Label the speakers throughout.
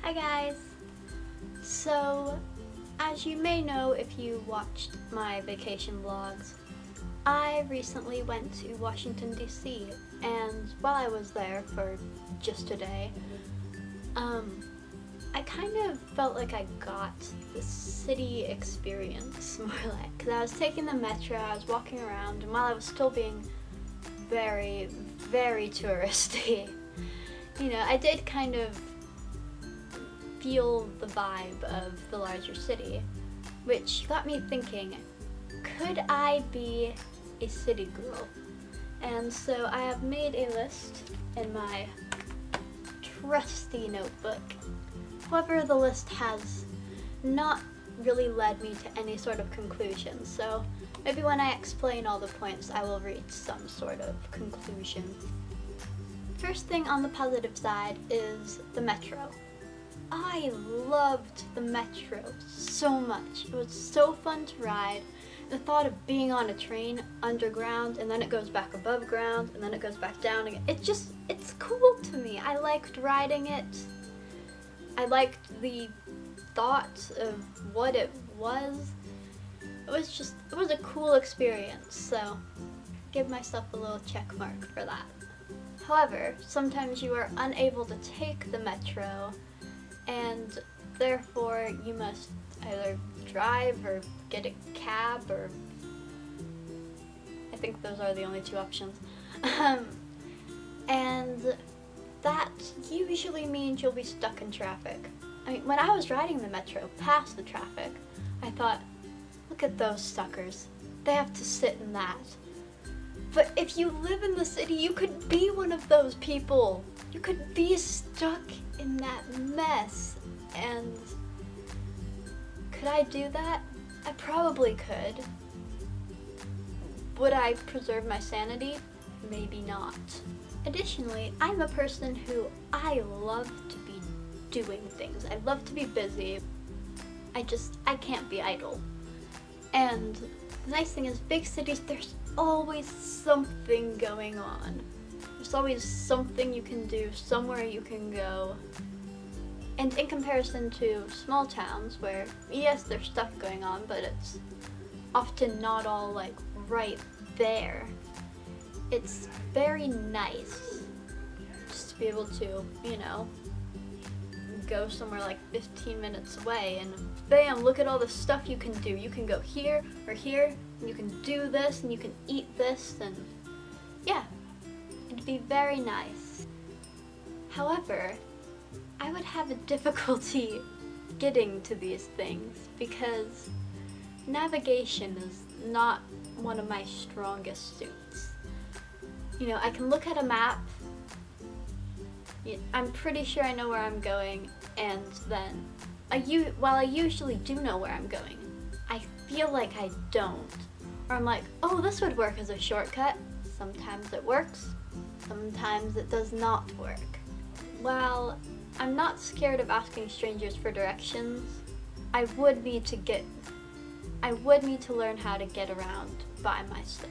Speaker 1: Hi guys! So, as you may know if you watched my vacation vlogs, I recently went to Washington DC, and while I was there for just a day, I kind of felt like I got the city experience, more like, because I was taking the metro, I was walking around, and while I was still being very, very touristy, I did kind of feel the vibe of the larger city, which got me thinking, could I be a city girl? And so I have made a list in my trusty notebook. However, the list has not really led me to any sort of conclusion, so maybe when I explain all the points I will reach some sort of conclusion. First thing on the positive side is the metro. I loved the metro so much. It was so fun to ride. The thought of being on a train underground and then it goes back above ground and then it goes back down again. It's cool to me. I liked riding it. I liked the thought of what it was. It was a cool experience, so give myself a little check mark for that. However, sometimes you are unable to take the metro, and therefore you must either drive or get a cab, or I think those are the only two options. And that usually means you'll be stuck in traffic. I mean, when I was riding the metro past the traffic, I thought, look at those suckers. They have to sit in that. But if you live in the city, you could be one of those people. You could be stuck in that mess. And could I do that? I probably could. Would I preserve my sanity? Maybe not. Additionally, I'm a person who I love to be doing things. I love to be busy. I can't be idle. And the nice thing is, big cities, there's always something going on. There's always something you can do, somewhere you can go. And in comparison to small towns where, yes, there's stuff going on, but it's often not all like right there. It's very nice just to be able to, go somewhere like 15 minutes away and bam, look at all the stuff you can do. You can go here or here, and you can do this, and you can eat this, and yeah, it'd be very nice. However, I would have a difficulty getting to these things because navigation is not one of my strongest suits. I can look at a map, I'm pretty sure I know where I'm going, and then while I usually do know where I'm going, I feel like I don't. Or I'm like, oh, this would work as a shortcut. Sometimes it works, sometimes it does not work. While I'm not scared of asking strangers for directions, I would need to learn how to get around by myself.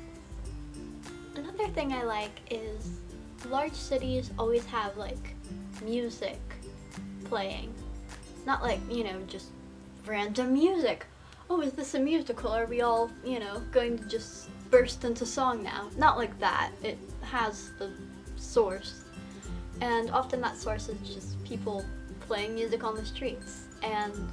Speaker 1: Another thing I like is large cities always have like music playing. Not like, just random music. Oh, is this a musical? Are we all, going to just burst into song now? Not like that. It has the source. And often that source is just people playing music on the streets. And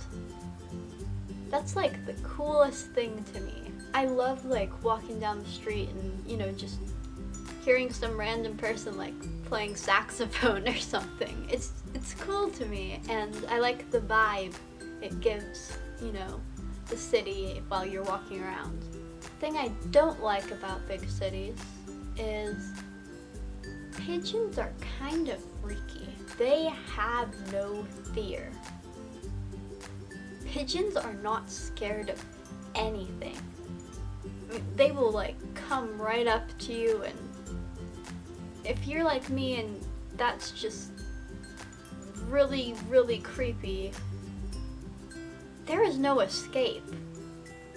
Speaker 1: that's like the coolest thing to me. I love like walking down the street and, just hearing some random person like playing saxophone or something. It's cool to me, and I like the vibe it gives, the city while you're walking around. The thing I don't like about big cities is pigeons are kind of freaky. They have no fear. Pigeons are not scared of anything. I mean, they will like come right up to you, and if you're like me and that's just really, really creepy, there is no escape.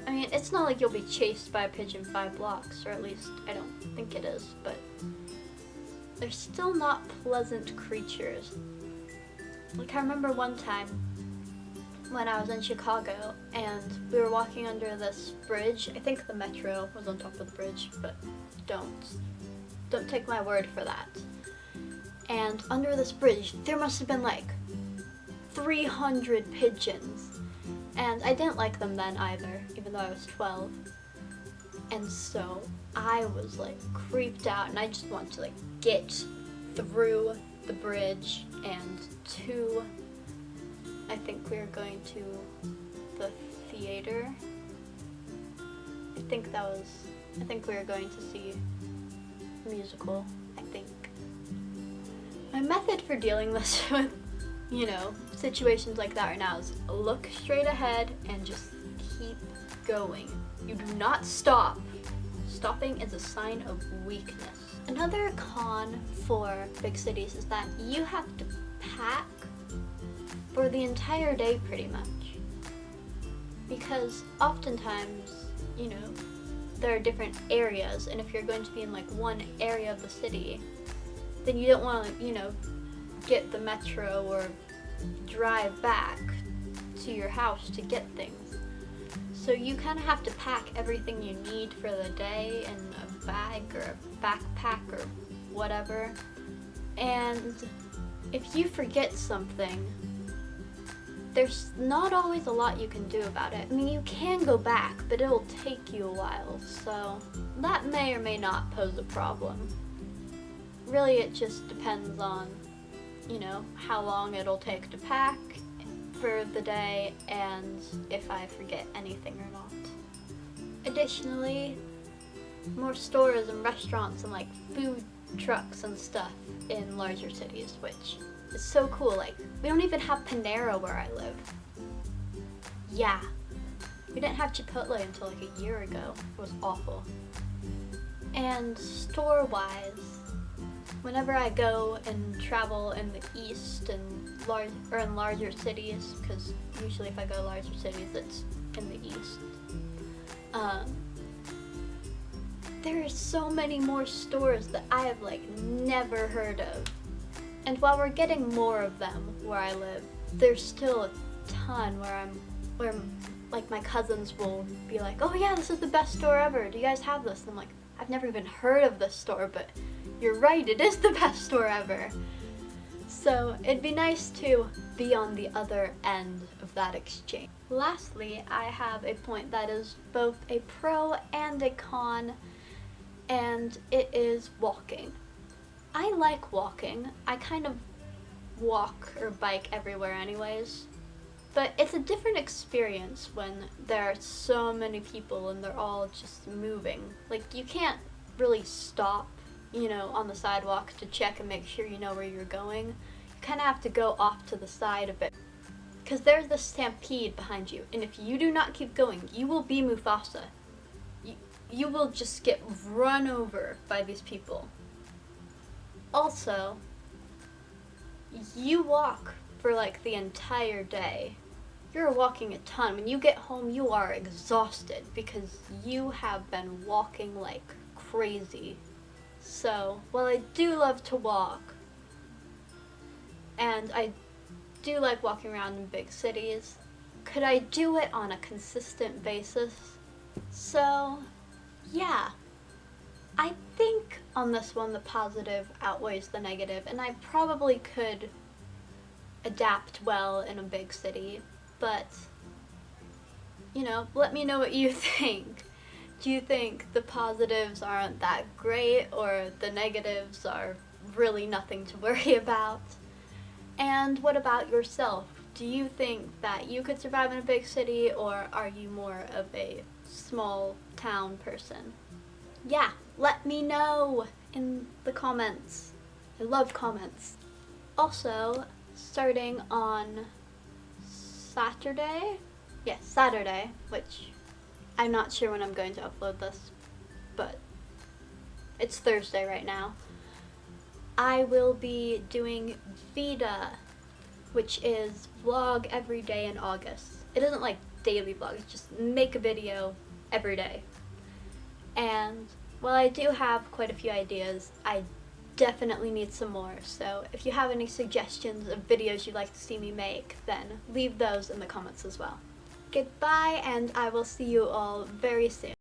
Speaker 1: I mean, it's not like you'll be chased by a pigeon 5 blocks, or at least I don't think it is, but they're still not pleasant creatures. Like I remember one time when I was in Chicago and we were walking under this bridge. I think the metro was on top of the bridge, but don't take my word for that. And under this bridge, there must have been like 300 pigeons. And I didn't like them then either, even though I was 12. And so I was like creeped out and I just wanted to like get through the bridge and I think we were going to the theater. I think we were going to see a musical, I think. My method for dealing with, situations like that right now is look straight ahead and just keep going. You do not stop. Stopping is a sign of weakness. Another con for big cities is that you have to pack for the entire day pretty much. Because oftentimes, there are different areas, and if you're going to be in like one area of the city, then you don't want to, get the metro or drive back to your house to get things. So you kind of have to pack everything you need for the day in a bag or a backpack or whatever. And if you forget something, there's not always a lot you can do about it. I mean, you can go back, but it'll take you a while, so that may or may not pose a problem. Really, it just depends on, how long it'll take to pack for the day and if I forget anything or not. Additionally, more stores and restaurants and like food trucks and stuff in larger cities, which is so cool. Like, we don't even have Panera where I live. Yeah. We didn't have Chipotle until like a year ago. It was awful. And store-wise, whenever I go and travel in the east and in larger cities, because usually if I go to larger cities, it's in the east. There are so many more stores that I have like never heard of. And while we're getting more of them where I live, there's still a ton where like my cousins will be like, oh yeah, this is the best store ever. Do you guys have this? And I'm like, I've never even heard of this store, but you're right, it is the best store ever. So it'd be nice to be on the other end of that exchange. Lastly, I have a point that is both a pro and a con, and it is walking. I like walking. I kind of walk or bike everywhere anyways, but it's a different experience when there are so many people and they're all just moving. Like, you can't really stop, on the sidewalk to check and make sure you know where you're going. You kind of have to go off to the side a bit, because there's the stampede behind you, and if you do not keep going, you will be Mufasa. You will just get run over by these people. Also, you walk for like the entire day. You're walking a ton. When you get home, you are exhausted because you have been walking like crazy. So, while I do love to walk, and I do like walking around in big cities, could I do it on a consistent basis? So, yeah. I think on this one the positive outweighs the negative, and I probably could adapt well in a big city, but, let me know what you think. Do you think the positives aren't that great, or the negatives are really nothing to worry about? And what about yourself? Do you think that you could survive in a big city, or are you more of a small town person? Yeah, let me know in the comments. I love comments. Also, starting on Saturday, which I'm not sure when I'm going to upload this, but it's Thursday right now, I will be doing Vita, which is vlog every day in August. It isn't like daily vlog, it's just make a video every day. And while I do have quite a few ideas, I definitely need some more, so if you have any suggestions of videos you'd like to see me make, then leave those in the comments as well. Goodbye, and I will see you all very soon.